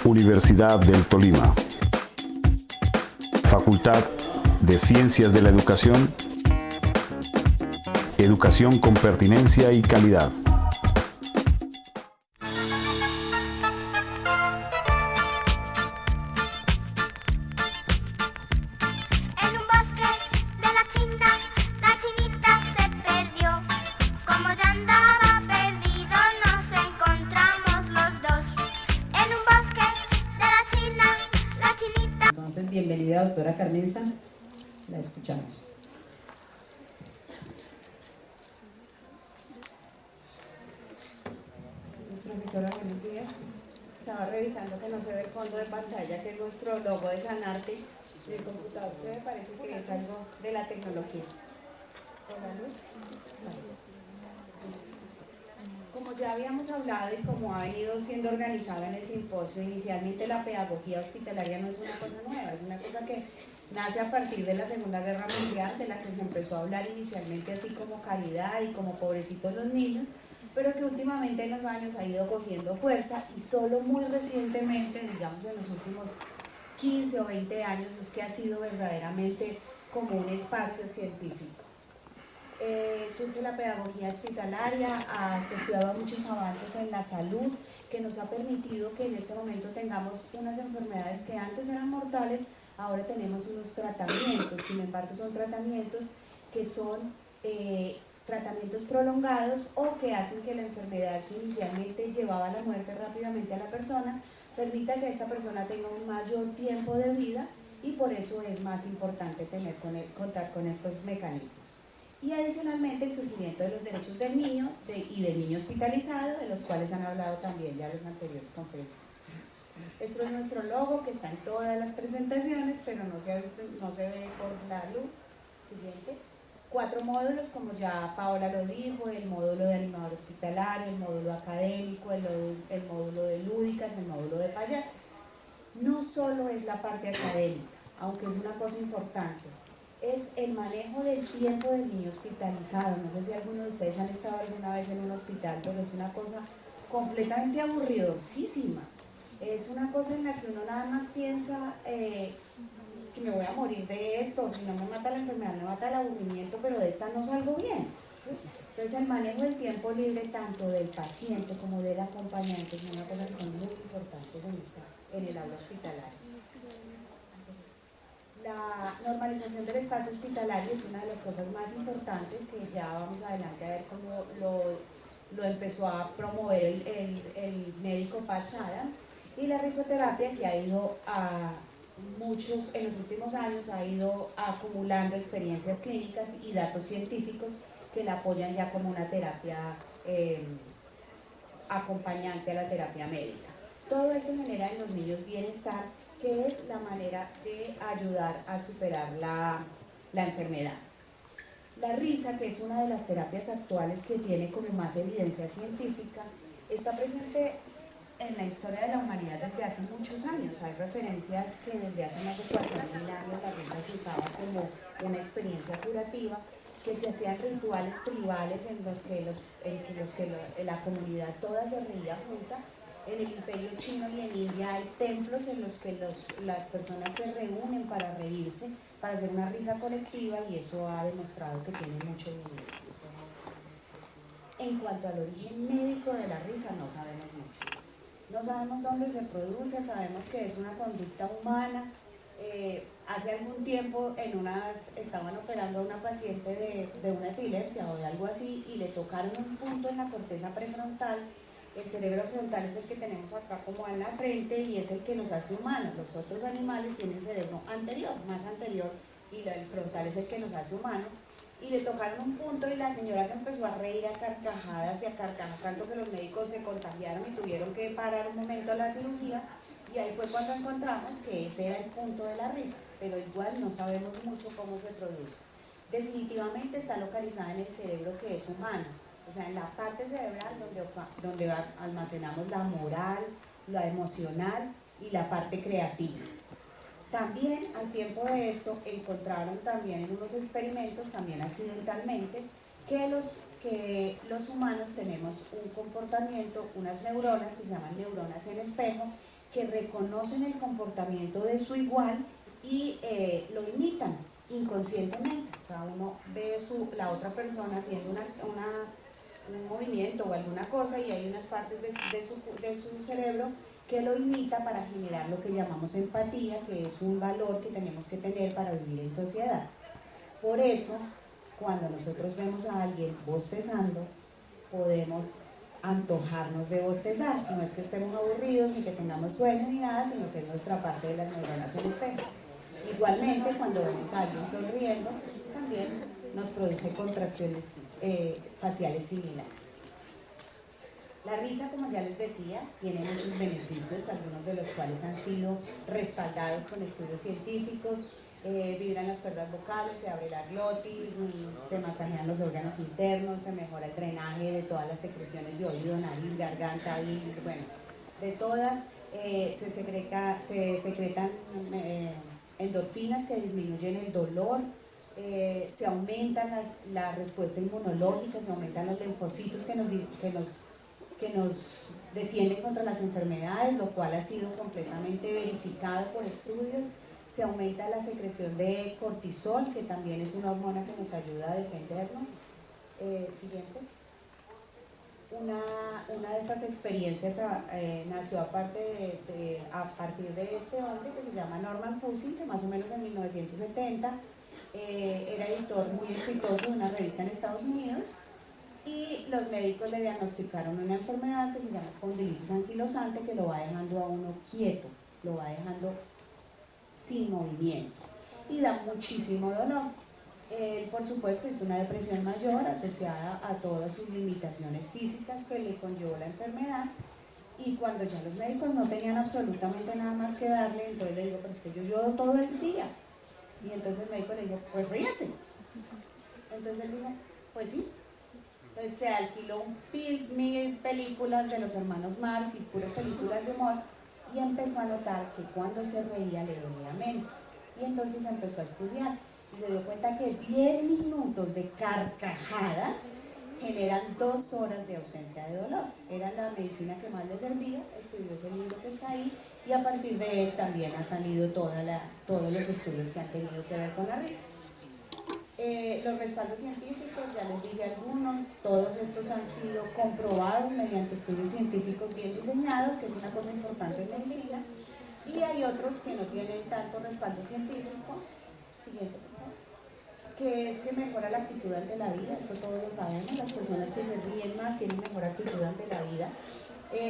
Universidad del Tolima. Facultad de Ciencias de la Educación. Educación con pertinencia y calidad. Entonces, bienvenida, doctora Carmenza, la escuchamos. Gracias, profesora, buenos días. Estaba revisando que no se ve el fondo de pantalla, que es nuestro logo de Sanarte. En el computador se me parece que es algo de la tecnología. ¿Con la luz? Vale. Listo. Como ya habíamos hablado y como ha venido siendo organizado en el simposio, inicialmente la pedagogía hospitalaria no es una cosa nueva, es una cosa que nace a partir de la Segunda Guerra Mundial, de la que se empezó a hablar inicialmente así como caridad y como pobrecitos los niños, pero que últimamente en los años ha ido cogiendo fuerza y solo muy recientemente, digamos en los últimos 15 o 20 años, es que ha sido verdaderamente como un espacio científico. Surge la pedagogía hospitalaria asociado a muchos avances en la salud que nos ha permitido que en este momento tengamos unas enfermedades que antes eran mortales, ahora tenemos unos tratamientos, sin embargo son tratamientos que son tratamientos prolongados o que hacen que la enfermedad que inicialmente llevaba a la muerte rápidamente a la persona permita que esta persona tenga un mayor tiempo de vida y por eso es más importante contar con estos mecanismos. Y adicionalmente el surgimiento de los derechos del niño y del niño hospitalizado, de los cuales han hablado también ya los anteriores conferencistas. Esto es nuestro logo que está en todas las presentaciones, pero no se ve por la luz. Siguiente. 4 módulos, como ya Paola lo dijo: el módulo de animador hospitalario, el módulo académico, el módulo de lúdicas, el módulo de payasos. No solo es la parte académica, aunque es una cosa importante, es el manejo del tiempo del niño hospitalizado. No sé si algunos de ustedes han estado alguna vez en un hospital, pero es una cosa completamente aburridosísima. Es una cosa en la que uno nada más piensa, es que me voy a morir de esto, si no me mata la enfermedad, me mata el aburrimiento, pero de esta no salgo bien, ¿sí? Entonces el manejo del tiempo libre tanto del paciente como del acompañante es una cosa que son muy importantes en el aula hospitalaria. La normalización del espacio hospitalario es una de las cosas más importantes que ya vamos adelante a ver cómo lo empezó a promover el médico Patch Adams, y la risoterapia, que ha ido en los últimos años ha ido acumulando experiencias clínicas y datos científicos que la apoyan ya como una terapia acompañante a la terapia médica. Todo esto genera en los niños bienestar, que es la manera de ayudar a superar la enfermedad. La risa, que es una de las terapias actuales que tiene como más evidencia científica, está presente en la historia de la humanidad desde hace muchos años. Hay referencias que desde hace más de 4.000 años la risa se usaba como una experiencia curativa, que se hacían rituales tribales en los que la comunidad toda se reía junta. En el Imperio Chino y en India hay templos en los que las personas se reúnen para reírse, para hacer una risa colectiva, y eso ha demostrado que tiene mucho bienestar. En cuanto al origen médico de la risa, no sabemos mucho. No sabemos dónde se produce, sabemos que es una conducta humana. Hace algún tiempo estaban operando a una paciente de una epilepsia o de algo así, y le tocaron un punto en la corteza prefrontal. El cerebro frontal es el que tenemos acá como en la frente y es el que nos hace humanos. Los otros animales tienen cerebro anterior, más anterior, y el frontal es el que nos hace humanos. Y le tocaron un punto y la señora se empezó a reír a carcajadas y a carcajadas, tanto que los médicos se contagiaron y tuvieron que parar un momento la cirugía, y ahí fue cuando encontramos que ese era el punto de la risa, pero igual no sabemos mucho cómo se produce. Definitivamente está localizada en el cerebro que es humano, o sea, en la parte cerebral donde almacenamos la moral, la emocional y la parte creativa. También al tiempo de esto encontraron también en unos experimentos, también accidentalmente, que los humanos tenemos un comportamiento, unas neuronas que se llaman neuronas en espejo, que reconocen el comportamiento de su igual y lo imitan inconscientemente. O sea, uno ve la otra persona haciendo un movimiento o alguna cosa y hay unas partes de su cerebro que lo imita para generar lo que llamamos empatía, que es un valor que tenemos que tener para vivir en sociedad. Por eso, cuando nosotros vemos a alguien bostezando, podemos antojarnos de bostezar. No es que estemos aburridos, ni que tengamos sueño, ni nada, sino que es nuestra parte de las neuronas del espejo. Igualmente, cuando vemos a alguien sonriendo, también nos produce contracciones faciales similares. La risa, como ya les decía, tiene muchos beneficios, algunos de los cuales han sido respaldados con estudios científicos. Vibran las cuerdas vocales, se abre la glotis, se masajean los órganos internos, se mejora el drenaje de todas las secreciones de oído, nariz, garganta, bilis, bueno, de todas. Se secretan endorfinas que disminuyen el dolor, se aumentan la respuesta inmunológica, se aumentan los linfocitos que nos defienden contra las enfermedades, lo cual ha sido completamente verificado por estudios. Se aumenta la secreción de cortisol, que también es una hormona que nos ayuda a defendernos. Siguiente. Una de estas experiencias nació a partir de este hombre que se llama Norman Cushing, que más o menos en 1970 era editor muy exitoso de una revista en Estados Unidos, y los médicos le diagnosticaron una enfermedad que se llama espondilitis anquilosante, que lo va dejando a uno quieto, lo va dejando sin movimiento y da muchísimo dolor. Él, por supuesto, hizo una depresión mayor asociada a todas sus limitaciones físicas que le conllevó la enfermedad, y cuando ya los médicos no tenían absolutamente nada más que darle, entonces le digo, pero es que yo lloro todo el día, y entonces el médico le dijo, pues ríase. Entonces él dijo, pues sí. Entonces se alquiló mil películas de los hermanos Marx y puras películas de humor, y empezó a notar que cuando se reía le dolía menos, y entonces empezó a estudiar y se dio cuenta que 10 minutos de carcajadas generan 2 horas de ausencia de dolor. Era la medicina que más le servía. Escribió ese libro que está ahí, y a partir de él también han salido todos los estudios que han tenido que ver con la risa. Los respaldos científicos, ya les dije algunos, todos estos han sido comprobados mediante estudios científicos bien diseñados, que es una cosa importante en medicina, y hay otros que no tienen tanto respaldo científico. Siguiente, por favor. Que es que mejora la actitud ante la vida, eso todos lo sabemos. Las personas que se ríen más tienen mejor actitud ante la vida.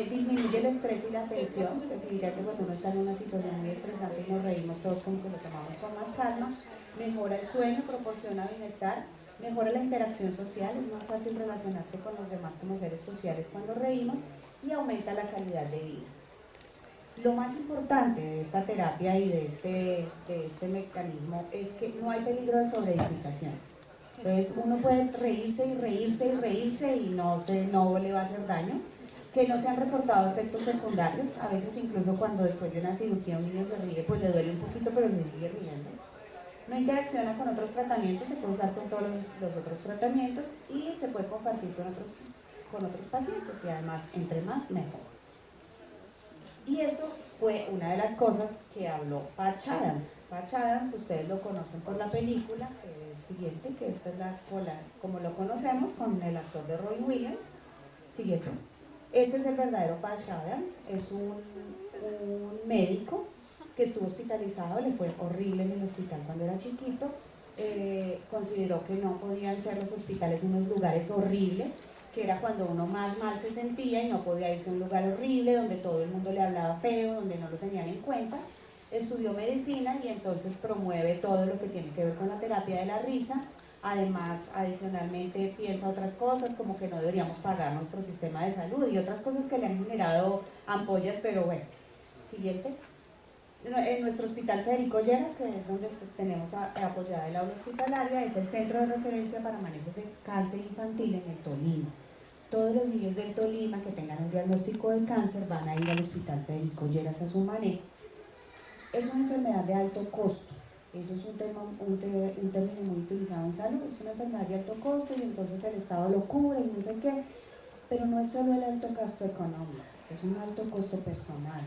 Disminuye el estrés y la tensión. Definitivamente cuando uno está en una situación muy estresante y nos reímos todos, como que lo tomamos con más calma. Mejora el sueño, proporciona bienestar, mejora la interacción social, es más fácil relacionarse con los demás como seres sociales cuando reímos, y aumenta la calidad de vida. Lo más importante de esta terapia y de este mecanismo es que no hay peligro de sobreedificación. Entonces uno puede reírse y reírse y reírse y no le va a hacer daño. Que no se han reportado efectos secundarios. A veces incluso cuando después de una cirugía un niño se ríe, pues le duele un poquito, pero se sigue riendo. No interacciona con otros tratamientos, se puede usar con todos los otros tratamientos, y se puede compartir con otros pacientes, y además entre más mejor. Y esto fue una de las cosas que habló Patch Adams. Patch Adams, ustedes lo conocen por la película, que es siguiente, que esta es como lo conocemos, con el actor de Robin Williams. Siguiente. Este es el verdadero Patch Adams, es un médico que estuvo hospitalizado, le fue horrible en el hospital cuando era chiquito, consideró que no podían ser los hospitales unos lugares horribles, que era cuando uno más mal se sentía y no podía irse a un lugar horrible donde todo el mundo le hablaba feo, donde no lo tenían en cuenta. Estudió medicina y entonces promueve todo lo que tiene que ver con la terapia de la risa. Además, adicionalmente piensa otras cosas, como que no deberíamos pagar nuestro sistema de salud y otras cosas que le han generado ampollas, pero bueno. Siguiente. En nuestro hospital Federico Lleras, que es donde tenemos apoyada el aula hospitalaria, es el centro de referencia para manejos de cáncer infantil en el Tolima. Todos los niños del Tolima que tengan un diagnóstico de cáncer van a ir al hospital Federico Lleras a su manejo. Es una enfermedad de alto costo. Eso es un término muy utilizado en salud, es una enfermedad de alto costo y entonces el Estado lo cubre y no sé qué, pero no es solo el alto costo económico, es un alto costo personal.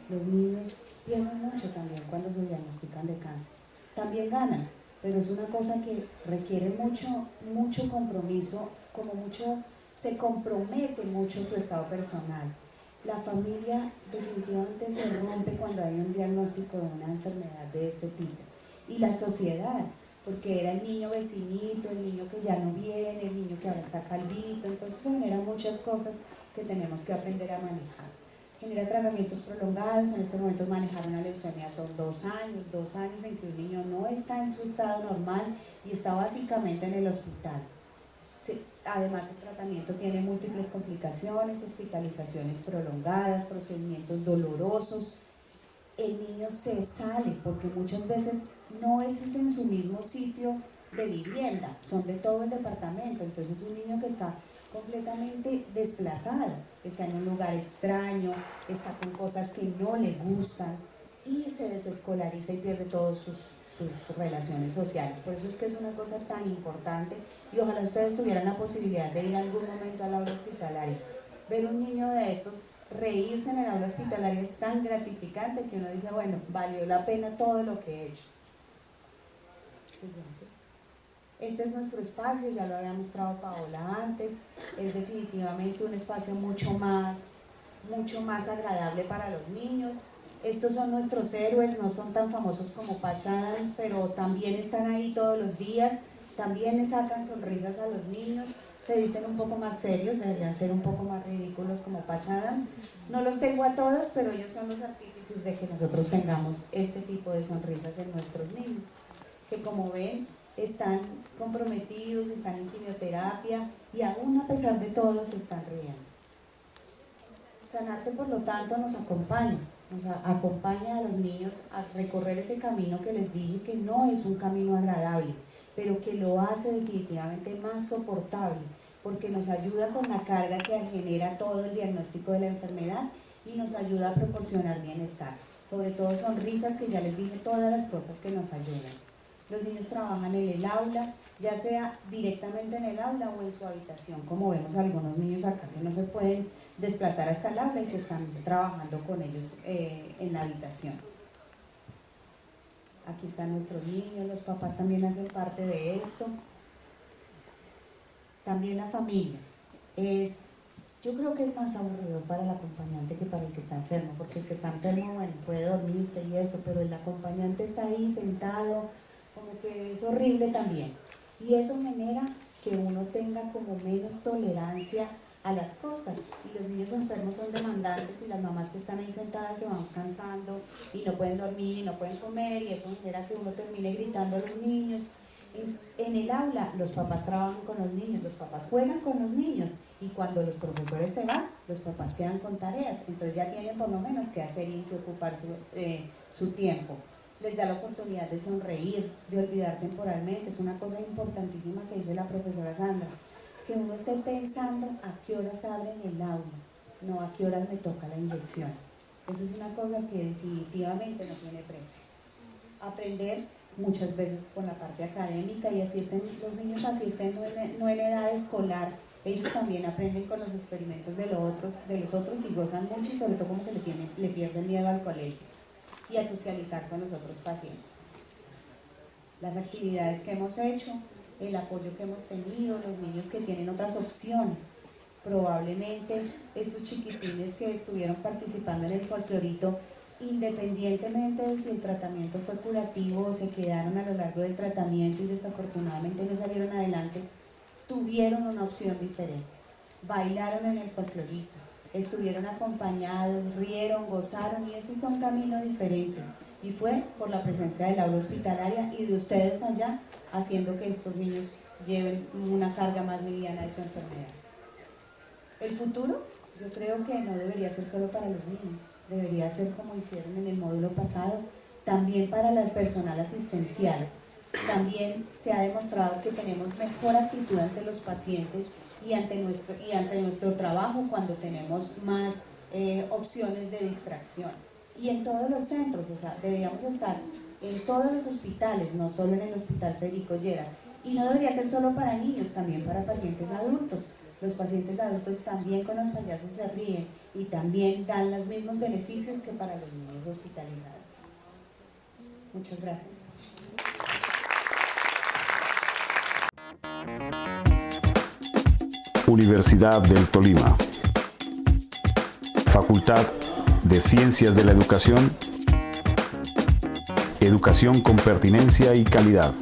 Los niños pierden mucho también cuando se diagnostican de cáncer, también ganan, pero es una cosa que requiere mucho compromiso, se compromete mucho su estado personal. La familia definitivamente se rompe cuando hay un diagnóstico de una enfermedad de este tipo. Y la sociedad, porque era el niño vecinito, el niño que ya no viene, el niño que ahora está calvito, entonces se generan muchas cosas que tenemos que aprender a manejar. Genera tratamientos prolongados, en este momento manejar una leucemia son 2 años en que un niño no está en su estado normal y está básicamente en el hospital. Sí, además el tratamiento tiene múltiples complicaciones, hospitalizaciones prolongadas, procedimientos dolorosos. El niño se sale porque muchas veces no es en su mismo sitio de vivienda, son de todo el departamento, entonces un niño que está completamente desplazado, está en un lugar extraño, está con cosas que no le gustan y se desescolariza y pierde todas sus relaciones sociales. Por eso es que es una cosa tan importante y ojalá ustedes tuvieran la posibilidad de ir algún momento al aula hospitalaria. Ver un niño de estos reírse en el aula hospitalaria es tan gratificante que uno dice, bueno, valió la pena todo lo que he hecho. Este es nuestro espacio, ya lo había mostrado Paola antes, es definitivamente un espacio mucho más agradable para los niños. Estos son nuestros héroes, no son tan famosos como Patch Adams, pero también están ahí todos los días, también les sacan sonrisas a los niños, se visten un poco más serios, deberían ser un poco más ridículos como Patch Adams. No los tengo a todos, pero ellos son los artífices de que nosotros tengamos este tipo de sonrisas en nuestros niños, que como ven, están comprometidos, están en quimioterapia y aún a pesar de todo se están riendo. Sanarte, por lo tanto, nos acompaña a los niños a recorrer ese camino que les dije que no es un camino agradable, pero que lo hace definitivamente más soportable, porque nos ayuda con la carga que genera todo el diagnóstico de la enfermedad y nos ayuda a proporcionar bienestar, sobre todo sonrisas, que ya les dije todas las cosas que nos ayudan. Los niños trabajan en el aula, ya sea directamente en el aula o en su habitación, como vemos algunos niños acá que no se pueden desplazar hasta el aula y que están trabajando con ellos en la habitación. Aquí están nuestros niños, los papás también hacen parte de esto. También la familia. Yo creo que es más aburrido para el acompañante que para el que está enfermo, porque el que está enfermo, bueno, puede dormirse y eso, pero el acompañante está ahí sentado, como que es horrible también. Y eso genera que uno tenga como menos tolerancia a las cosas, y los niños enfermos son demandantes y las mamás que están ahí sentadas se van cansando y no pueden dormir y no pueden comer, y eso genera que uno termine gritando a los niños. En el aula los papás trabajan con los niños, los papás juegan con los niños, y cuando los profesores se van, los papás quedan con tareas, entonces ya tienen por lo menos que hacer y en que ocupar su tiempo. Les da la oportunidad de sonreír, de olvidar temporalmente. Es una cosa importantísima que dice la profesora Sandra, que uno esté pensando a qué horas abren el aula, no a qué horas me toca la inyección. Eso es una cosa que definitivamente no tiene precio. Aprender muchas veces con la parte académica, y los niños asisten no en edad escolar, ellos también aprenden con los experimentos de los otros y gozan mucho, y sobre todo como que le pierden miedo al colegio y a socializar con los otros pacientes. Las actividades que hemos hecho, el apoyo que hemos tenido, los niños que tienen otras opciones. Probablemente estos chiquitines que estuvieron participando en el folclorito, independientemente de si el tratamiento fue curativo o se quedaron a lo largo del tratamiento y desafortunadamente no salieron adelante, tuvieron una opción diferente. Bailaron en el folclorito, estuvieron acompañados, rieron, gozaron, y eso fue un camino diferente, y fue por la presencia del aula hospitalaria y de ustedes allá, haciendo que estos niños lleven una carga más liviana de su enfermedad. El futuro, yo creo que no debería ser solo para los niños, debería ser, como hicieron en el módulo pasado, también para el personal asistencial. También se ha demostrado que tenemos mejor actitud ante los pacientes y ante nuestro trabajo cuando tenemos más opciones de distracción. Y en todos los centros, o sea, deberíamos estar en todos los hospitales, no solo en el Hospital Federico Lleras. Y no debería ser solo para niños, también para pacientes adultos. Los pacientes adultos también con los payasos se ríen y también dan los mismos beneficios que para los niños hospitalizados. Muchas gracias. Universidad del Tolima. Facultad de Ciencias de la Educación. Educación con pertinencia y calidad.